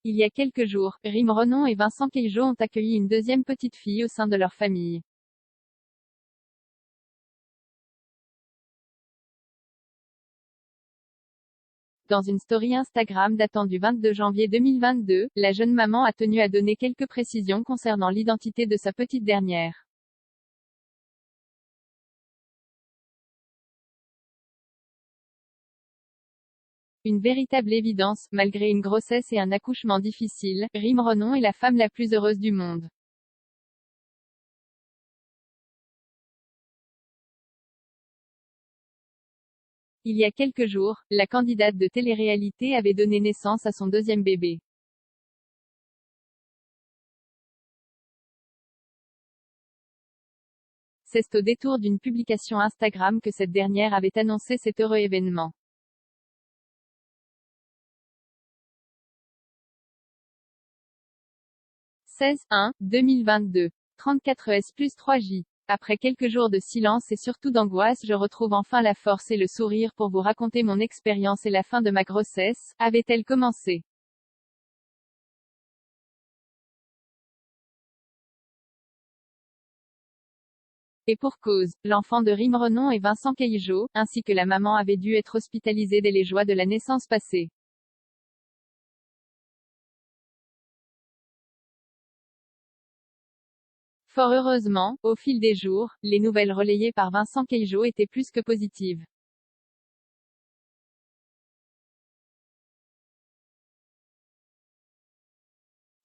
Il y a quelques jours, Rim Renon et Vincent Keijo ont accueilli une deuxième petite fille au sein de leur famille. Dans une story Instagram datant du 22 janvier 2022, la jeune maman a tenu à donner quelques précisions concernant l'identité de sa petite dernière. Une véritable évidence, malgré une grossesse et un accouchement difficile, Rim Renon est la femme la plus heureuse du monde. Il y a quelques jours, la candidate de télé-réalité avait donné naissance à son deuxième bébé. C'est au détour d'une publication Instagram que cette dernière avait annoncé cet heureux événement. « 16-1-2022. 34S plus 3J. Après quelques jours de silence et surtout d'angoisse, je retrouve enfin la force et le sourire pour vous raconter mon expérience et la fin de ma grossesse, avait-elle commencé. Et pour cause, l'enfant de Rim Renon et Vincent Keijo, ainsi que la maman avaient dû être hospitalisés dès les joies de la naissance passée. Fort heureusement, au fil des jours, les nouvelles relayées par Vincent Keijo étaient plus que positives.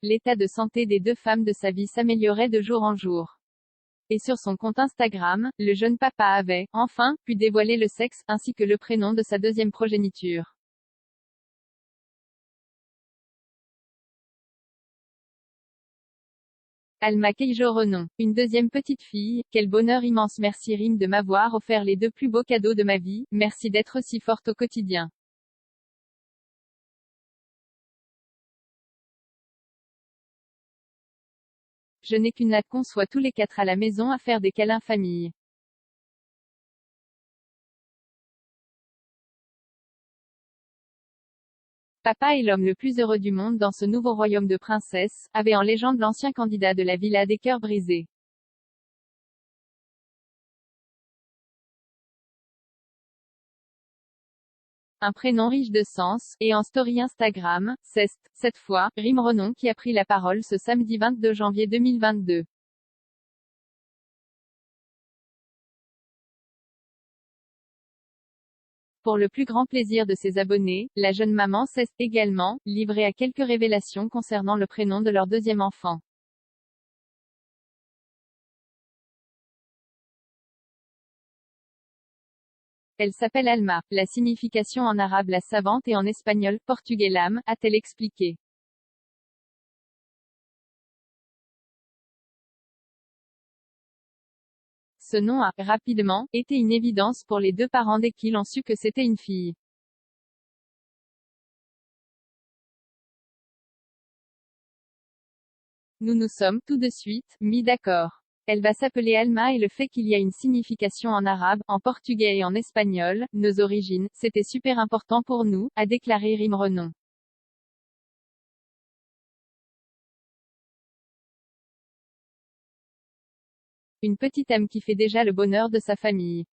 L'état de santé des deux femmes de sa vie s'améliorait de jour en jour. Et sur son compte Instagram, le jeune papa avait, enfin, pu dévoiler le sexe, ainsi que le prénom de sa deuxième progéniture. Alma Keijo Renon. Une deuxième petite fille, quel bonheur immense, merci Rim de m'avoir offert les deux plus beaux cadeaux de ma vie, merci d'être si forte au quotidien. Je n'ai qu'une hâte qu'on soit tous les quatre à la maison à faire des câlins famille. Papa est l'homme le plus heureux du monde dans ce nouveau royaume de princesse, avait en légende l'ancien candidat de la Villa des cœurs brisés. Un prénom riche de sens, et en story Instagram, c'est, cette fois, Rim Renon qui a pris la parole ce samedi 22 janvier 2022. Pour le plus grand plaisir de ses abonnés, la jeune maman s'est également livrée à quelques révélations concernant le prénom de leur deuxième enfant. Elle s'appelle Alma, la signification en arabe la savante et en espagnol, portugais l'âme, a-t-elle expliqué. Ce nom a, rapidement, été une évidence pour les deux parents dès qu'ils ont su que c'était une fille. Nous nous sommes, tout de suite, mis d'accord. Elle va s'appeler Alma et le fait qu'il y a une signification en arabe, en portugais et en espagnol, nos origines, c'était super important pour nous, a déclaré Rim Renon. Une petite âme qui fait déjà le bonheur de sa famille.